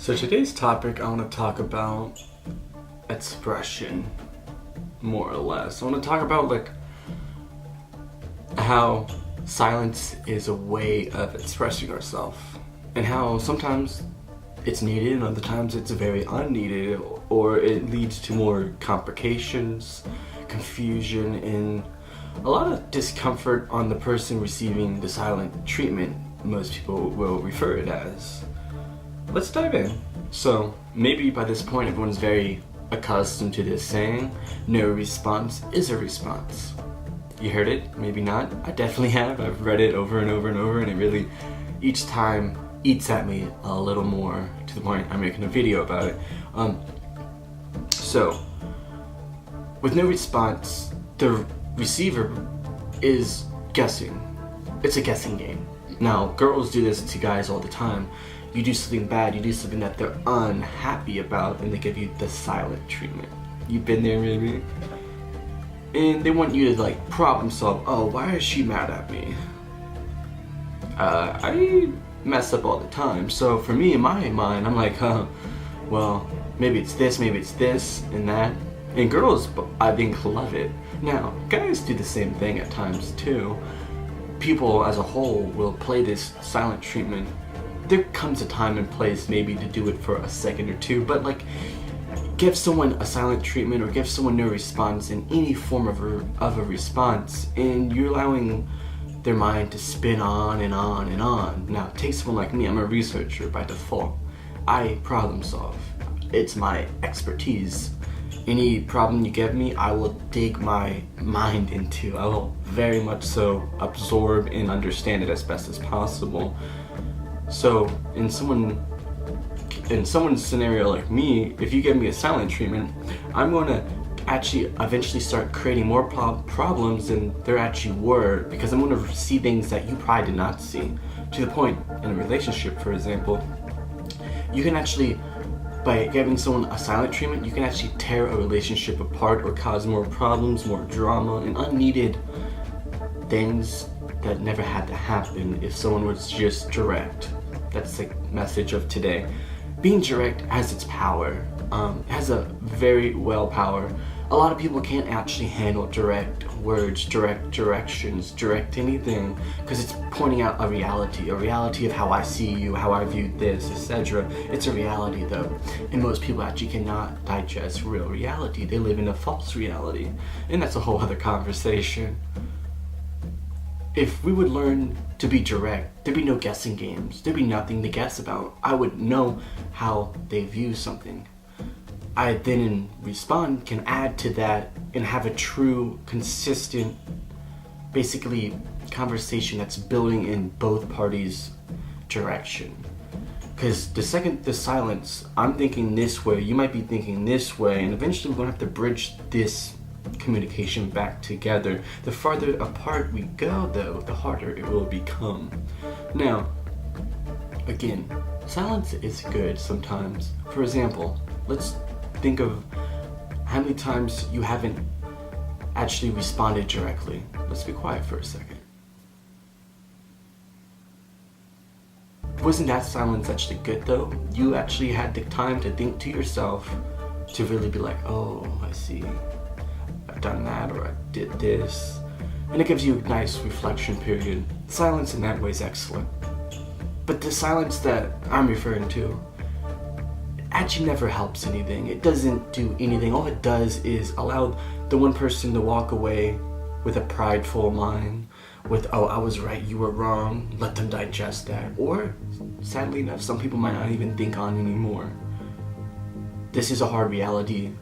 So today's topic, I want to talk about expression, more or less. I want to talk about how silence is a way of expressing ourselves, and how sometimes it's needed and other times it's very unneeded, or it leads to more complications, confusion, and a lot of discomfort on the person receiving the silent treatment most people will refer it as. Let's dive in. So maybe by this point everyone's very accustomed to this saying, no response is a response. You heard it? Maybe not. I definitely have. I've read it over and over and over, and it really each time eats at me a little more, to the point I'm making a video about it. So with no response, the receiver is guessing. It's a guessing game. Now, girls do this to guys all the time. You do something bad, you do something that they're unhappy about, and they give you the silent treatment. You've been there, maybe? And they want you to problem solve. Oh, why is she mad at me? I mess up all the time. So for me, in my mind, I'm like, well, maybe it's this, and that. And girls, I think, love it. Now, guys do the same thing at times too. People as a whole will play this silent treatment. There comes a time and place maybe to do it for a second or two, but give someone a silent treatment or give someone no response in any form of a response, and you're allowing their mind to spin on and on and on. Now, take someone like me. I'm a researcher by default. I problem solve. It's my expertise. Any problem you give me, I will dig my mind into. I will very much so absorb and understand it as best as possible. So in someone's scenario like me, if you give me a silent treatment, I'm going to actually eventually start creating more problems than there actually were, because I'm going to see things that you probably did not see. To the point, in a relationship, for example, you can actually, by giving someone a silent treatment, you can actually tear a relationship apart or cause more problems, more drama, and unneeded things that never had to happen if someone was just direct. That's the message of today. Being direct has its power. It has a very well power. A lot of people can't actually handle direct words, direct directions, direct anything, because it's pointing out a reality of how I see you, how I view this, etc. It's a reality though, and most people actually cannot digest real reality. They live in a false reality, and that's a whole other conversation. If we would learn to be direct, there'd be no guessing games. There'd be nothing to guess about. I would know how they view something. I then in respond can add to that and have a true, consistent, basically conversation that's building in both parties' direction. Because the second the silence, I'm thinking this way, you might be thinking this way, and eventually we're going to have to bridge this communication back together. The farther apart we go though, the harder it will become. Now, again, silence is good sometimes. For example, let's think of how many times you haven't actually responded directly. Let's be quiet for a second. Wasn't that silence actually good though? You actually had the time to think to yourself, to really be like, oh, I see. I've done that, or I did this. And it gives you a nice reflection period. Silence in that way is excellent. But the silence that I'm referring to actually never helps anything. It doesn't do anything. All it does is allow the one person to walk away with a prideful mind, with, oh, I was right, you were wrong, let them digest that. Or, sadly enough, some people might not even think on anymore. This is a hard reality.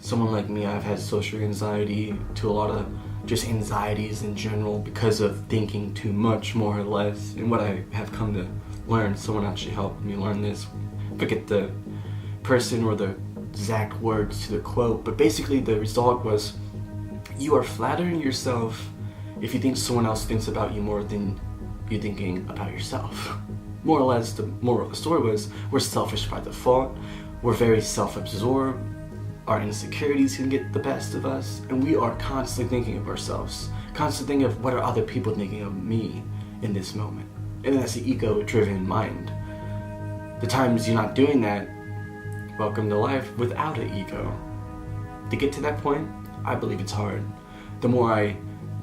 Someone like me, I've had social anxiety, to a lot of just anxieties in general because of thinking too much, more or less. And what I have come to learn, someone actually helped me learn this. Forget the person or the exact words to the quote, but basically the result was, you are flattering yourself if you think someone else thinks about you more than you're thinking about yourself. More or less, the moral of the story was, we're selfish by default, we're very self-absorbed, our insecurities can get the best of us, and we are constantly thinking of ourselves, constantly thinking of what are other people thinking of me in this moment. And that's the ego-driven mind. The times you're not doing that, welcome to life without an ego. To get to that point, I believe it's hard. The more I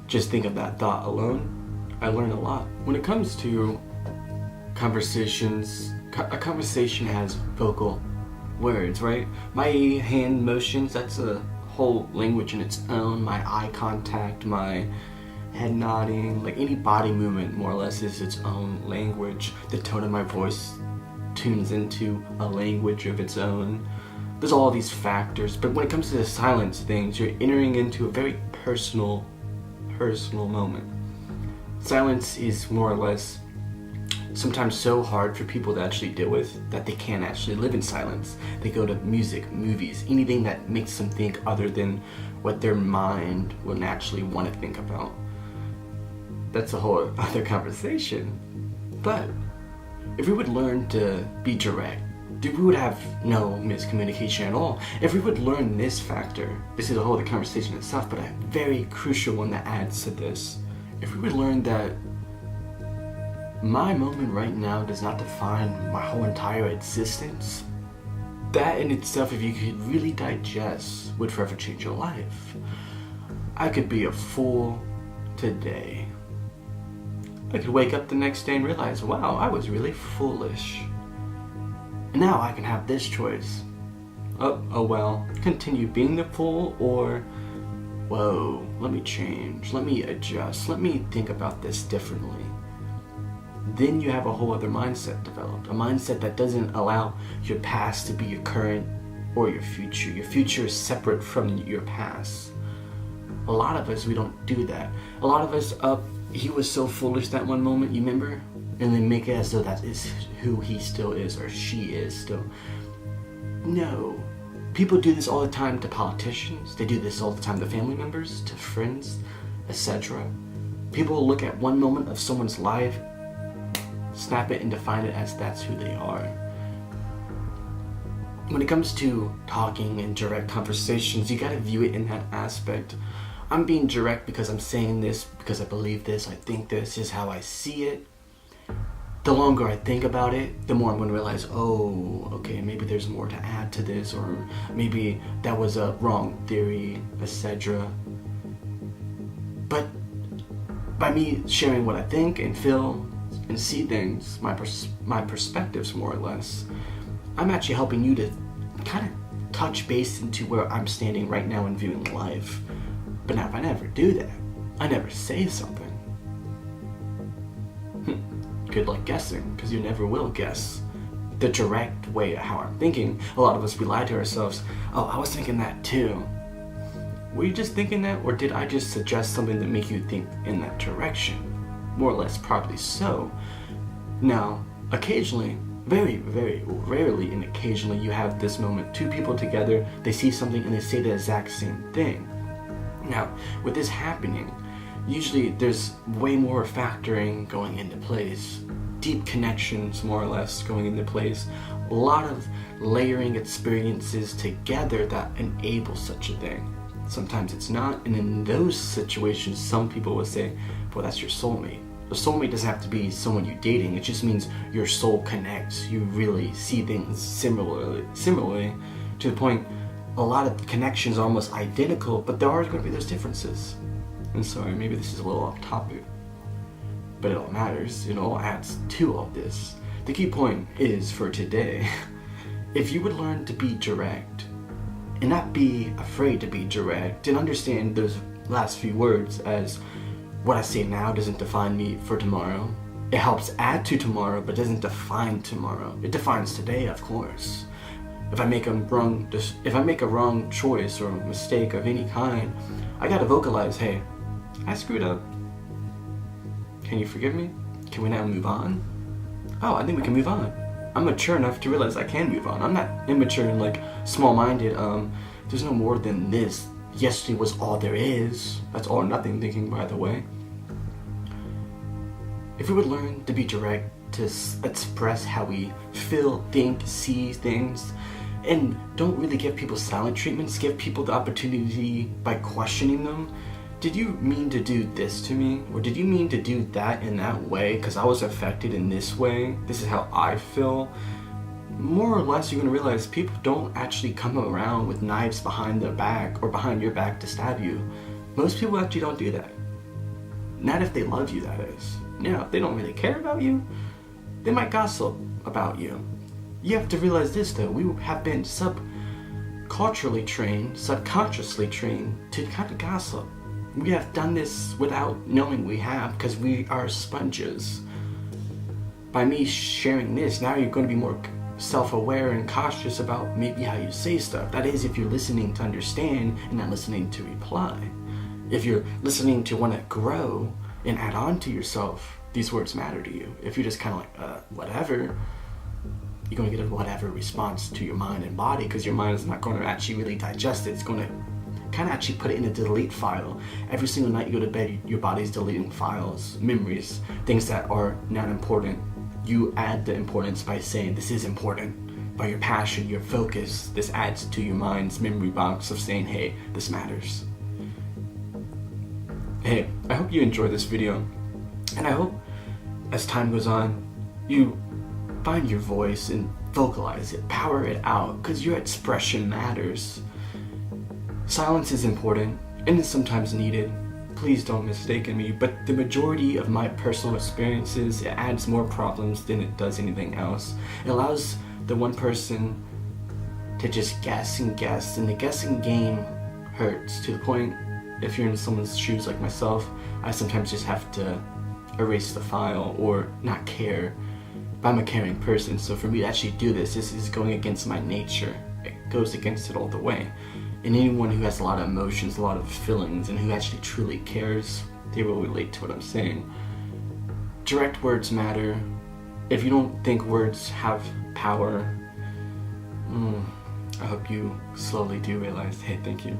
just think of that thought alone, I learn a lot. When it comes to conversations, a conversation has vocal words, right? My hand motions, that's a whole language in its own. My eye contact, my head nodding, like any body movement more or less is its own language. The tone of my voice tunes into a language of its own. There's all these factors, but when it comes to the silence things, you're entering into a very personal moment. Silence is more or less sometimes so hard for people to actually deal with that they can't actually live in silence. They go to music, movies, anything that makes them think other than what their mind will naturally want to think about. That's a whole other conversation. But if we would learn to be direct, we would have no miscommunication at all. If we would learn this factor, this is a whole other conversation itself, but a very crucial one that adds to this. If we would learn that my moment right now does not define my whole entire existence, that in itself, if you could really digest, would forever change your life. I could be a fool today. I could wake up the next day and realize, wow, I was really foolish. And now I can have this choice. Oh well, continue being the fool, or whoa, let me change, let me adjust, let me think about this differently. Then you have a whole other mindset developed. A mindset that doesn't allow your past to be your current or your future. Your future is separate from your past. A lot of us, we don't do that. A lot of us, he was so foolish that one moment, you remember? And then make it as though that is who he still is or she is still. No. People do this all the time to politicians. They do this all the time to family members, to friends, etc. People look at one moment of someone's life, snap it and define it as that's who they are. When it comes to talking and direct conversations, you gotta view it in that aspect. I'm being direct because I'm saying this, because I believe this, I think this is how I see it. The longer I think about it, the more I'm going to realize, oh, okay, maybe there's more to add to this, or maybe that was a wrong theory, etc. But by me sharing what I think and feel and see things, my perspectives more or less, I'm actually helping you to kind of touch base into where I'm standing right now in viewing life. But now if I never do that, I never say something, good luck guessing, because you never will guess the direct way of how I'm thinking. A lot of us, we lie to ourselves, oh, I was thinking that too. Were you just thinking that, or did I just suggest something to make you think in that direction? More or less, probably so. Now, occasionally, very, very rarely and occasionally, you have this moment, two people together, they see something and they say the exact same thing. Now, with this happening, usually there's way more factoring going into place, deep connections more or less going into place, a lot of layering experiences together that enable such a thing. Sometimes it's not, and in those situations some people will say, well, that's your soulmate. A soulmate doesn't have to be someone you're dating, it just means your soul connects, you really see things similarly to the point a lot of connections are almost identical, but there are going to be those differences. And sorry, maybe this is a little off topic, but it all matters, it all adds to all this. The key point is for today, if you would learn to be direct and not be afraid to be direct and understand those last few words as what I say now doesn't define me for tomorrow. It helps add to tomorrow, but doesn't define tomorrow. It defines today, of course. If I make a wrong choice or mistake of any kind, I gotta vocalize, hey, I screwed up. Can you forgive me? Can we now move on? Oh, I think we can move on. I'm mature enough to realize I can move on. I'm not immature and like small-minded. There's no more than this. Yesterday was all there is. That's all or nothing thinking, by the way. If we would learn to be direct, to express how we feel, think, see things, and don't really give people silent treatments, give people the opportunity by questioning them. Did you mean to do this to me? Or did you mean to do that in that way? Because I was affected in this way. This is how I feel. more or less you're going to realize people don't actually come around with knives behind their back or behind your back to stab you. Most people actually don't do that. Not if they love you, that is. If they don't really care about you, they might gossip about you. You have to realize this though, we have been subconsciously trained to kind of gossip. We have done this without knowing we have, because we are sponges. By me sharing this, now you're going to be more self-aware and cautious about maybe how you say stuff. That is, if you're listening to understand and not listening to reply. If you're listening to want to grow and add on to yourself, these words matter to you. If you're just kind of like, whatever, you're going to get a whatever response to your mind and body, because your mind is not going to actually really digest it. It's going to kind of actually put it in a delete file. Every single night you go to bed, your body's deleting files, memories, things that are not important. You add the importance by saying this is important. By your passion, your focus, this adds to your mind's memory box of saying, hey, this matters. Hey, I hope you enjoyed this video, and I hope as time goes on, you find your voice and vocalize it, power it out, because your expression matters. Silence is important, and it's sometimes needed. Please don't mistake me, but the majority of my personal experiences, it adds more problems than it does anything else. It allows the one person to just guess, and the guessing game hurts to the point, if you're in someone's shoes like myself, I sometimes just have to erase the file or not care. But I'm a caring person, so for me to actually do this is going against my nature. It goes against it all the way. And anyone who has a lot of emotions, a lot of feelings, and who actually truly cares, they will relate to what I'm saying. Direct words matter. If you don't think words have power, I hope you slowly do realize, hey, thank you.